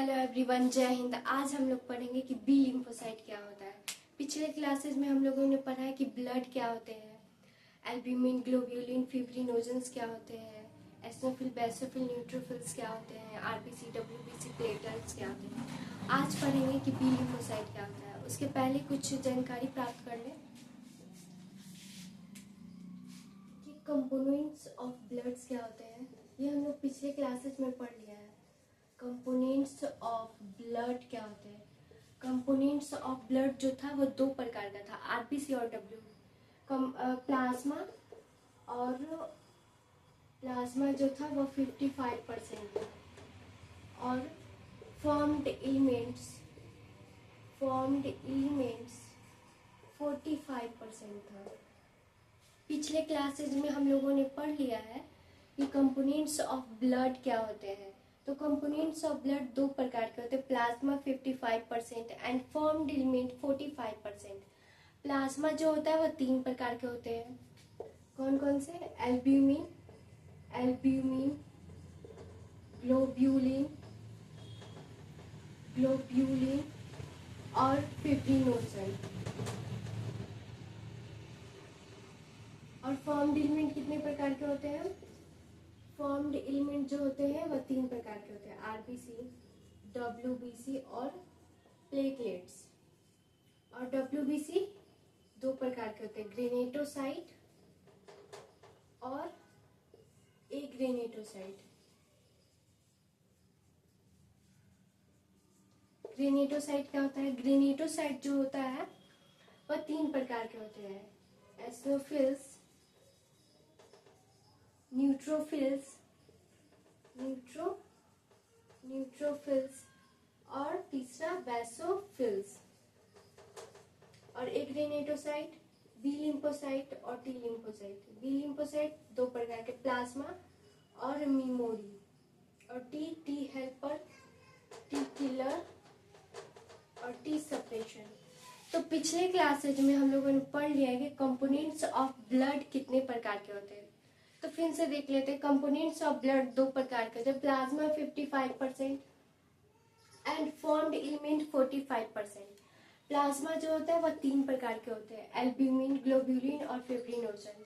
Hello everyone, जय हिंद। आज हम लोग पढ़ेंगे कि बी लिम्फोसाइट क्या होता है। पिछले क्लासेस में हम लोगों ने पढ़ा है कि ब्लड क्या होते हैं, एल्ब्यूमिन, ग्लोब्यूलिन, फिब्रिनोजेंस क्या होते हैं, एसिनोफिल, बेसोफिल, न्यूट्रोफिल्स क्या होते हैं, आरबीसी, डब्ल्यूबीसी, प्लेटलेट्स क्या होते हैं। आज पढ़ेंगे कि बी लिम्फोसाइट क्या होता है। उसके पहले कुछ जानकारी प्राप्त कर लें कि कंपोनेंट्स ऑफ ब्लड्स क्या होते हैं। ये हम लोग पिछले क्लासेस में पढ़ लिया है। कंपोनेंट्स ऑफ ब्लड क्या होते हैं। कंपोनेंट्स ऑफ ब्लड जो था वो दो प्रकार का था, आरबीसी और डब्ल्यू। प्लाज्मा और प्लाज्मा जो था वो 55% था और फॉर्म्ड एलिमेंट्स 45% था। पिछले क्लासेज में हम लोगों ने पढ़ लिया है कि कंपोनेंट्स ऑफ ब्लड क्या होते हैं। तो कंपोनेंट्स ऑफ ब्लड दो प्रकार के होते हैं, plasma 55% and formed element 45%। Plasma जो होता है वो तीन प्रकार के होते हैं। कौन कौन से? एल्ब्यूमिन, ग्लोब्यूलिन और फिब्रिनोजन। और फॉर्म्ड एलिमेंट कितने प्रकार के होते हैं? फॉर्म्ड एलिमेंट जो होते हैं वह तीन प्रकार के होते हैं, आरबीसी, डब्ल्यूबीसी और प्लेटलेट्स। और डब्ल्यूबीसी दो प्रकार के होते हैं, ग्रेनेटोसाइट और एग्रेनेटोसाइट। ग्रेनेटोसाइट क्या होता है? ग्रेनेटोसाइट जो होता है वह तीन प्रकार के होते हैं, एसिनोफिल्स, न्यूट्रोफिल्स और तीसरा बेसोफिल्स। और एक ग्रेनेटोसाइट, बी लिम्फोसाइट और टी लिम्फोसाइट। बी लिम्फोसाइट दो प्रकार के, प्लाज्मा और मेमोरी। और टी हेल्पर, टी किलर और टी सप्रेशन। तो पिछले क्लासेज में हम लोगों ने पढ़ लिया है कि कंपोनेंट्स ऑफ ब्लड कितने प्रकार के होते हैं। तो फिर से देख लेते हैं। कंपोनेंट्स ऑफ ब्लड दो प्रकार के होते हैं, plasma 55% and formed element 45%। Plasma जो होता है वह तीन प्रकार के होते हैं, एल्ब्यूमिन, ग्लोब्यूलिन और फिब्रिनोजन।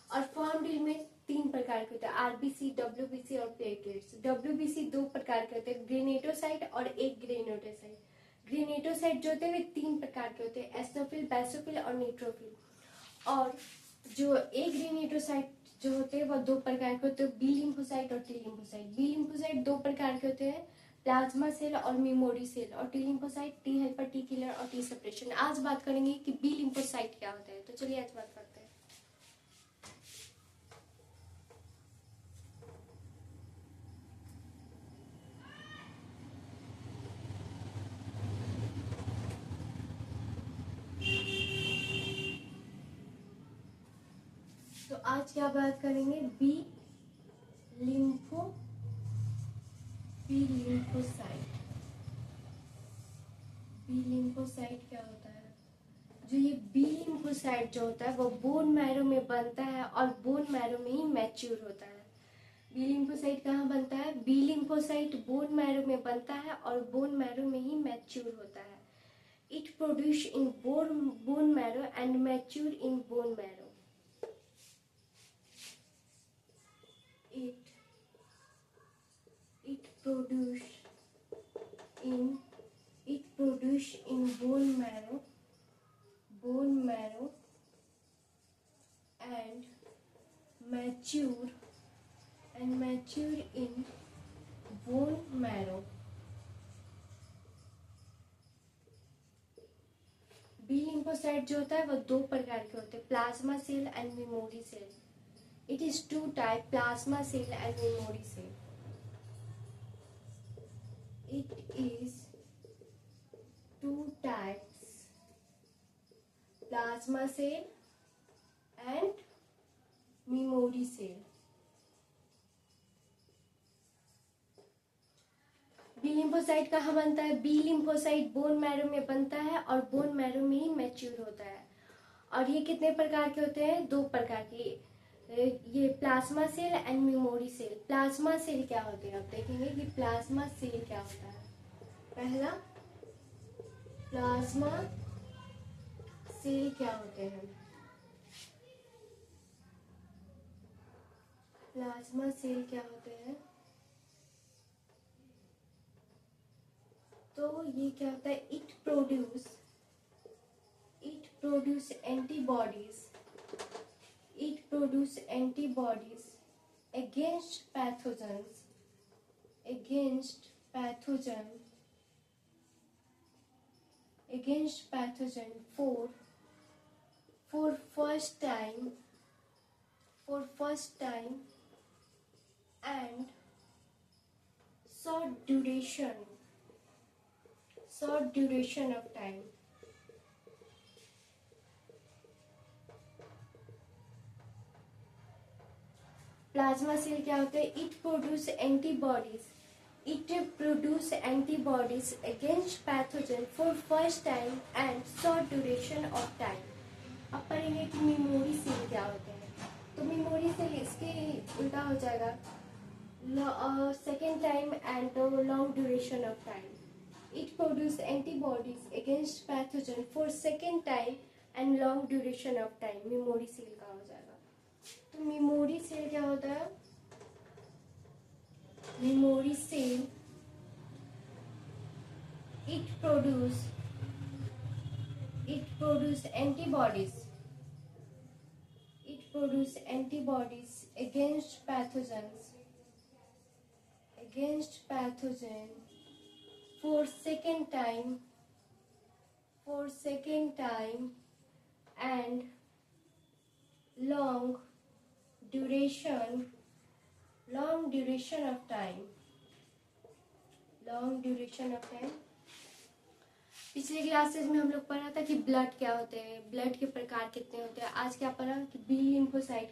और फॉर्म्ड एलिमेंट तीन प्रकार के होते हैं, आरबीसी, डब्ल्यूबीसी और प्लेटलेट्स। डब्ल्यूबीसी दो प्रकार के होते हैं, ग्रेनेटोसाइट और एक ग्रेनेटोसाइट। ग्रेनेटोसाइट जो होते हैं वे तीन प्रकार के होते हैं, एसिनोफिल, बेसोफिल और न्यूट्रोफिल। और जो एक ग्रेनेटोसाइट जो होते हैं वह दो प्रकार के होते हैं, बी लिम्फोसाइट और टी लिम्फोसाइट। बी लिम्फोसाइट दो प्रकार के होते हैं, प्लाज्मा सेल और मेमोरी सेल। और T lymphocyte, T helper, T killer और टी सप्रेशन। आज बात करेंगे कि बी लिम्फोसाइट क्या होता है। तो चलिए आज बात करते हैं। तो आज क्या बात करेंगे? B lymphocyte. बी लिम्फोसाइट क्या होता है? जो ये बी लिम्फोसाइट जो होता है वो बोन मैरो में बनता है और बोन मैरो में ही मैच्योर होता है। बी लिम्फोसाइट कहाँ बनता है? बी लिम्फोसाइट बोन मैरो में बनता है और बोन मैरो में ही मैच्योर होता है। It produce in bone marrow and mature in bone marrow. it produce in bone marrow and mature in bone marrow. B lymphocyte जो होता है वो दो प्रकार के होते हैं, plasma cell and memory cell. It is two type, plasma cell and memory cell. It is two types, plasma cell and memory cell. B lymphocyte कहाँ बनता है? बी लिम्फोसाइट बोन मैरो में बनता है और बोन मैरो में ही mature होता है। और ये कितने प्रकार के होते हैं? दो प्रकार के, ये plasma cell and memory cell. Plasma cell क्या होते हैं आप देखेंगे कि प्लाज्मा सेल क्या होता है। पहला, प्लाज्मा सेल क्या होते हैं? प्लाज्मा सेल क्या होते हैं? तो ये क्या होता है? It produce antibodies, it produce antibodies against pathogens, against pathogen for first time and short duration of time. Plasma cell क्या होते हैं? It produce antibodies against pathogen for first time and short duration of time. अब पढ़ेंगे कि memory cell क्या होते हैं. तो मेमोरी सेल इसके उल्टा हो जाएगा, second time and long duration of time. It produce antibodies against pathogen for second time and long duration of time. Memory cell का हो जाएगा. तो मेमोरी सेल क्या होता है? Memory cell it produce antibodies against pathogen for second time and long duration of time. पिछले classes में हम लोग पढ़ा था कि ब्लड क्या होते हैं, ब्लड के प्रकार कितने होते हैं. आज क्या पढ़ा कि बी लिम्फोसाइट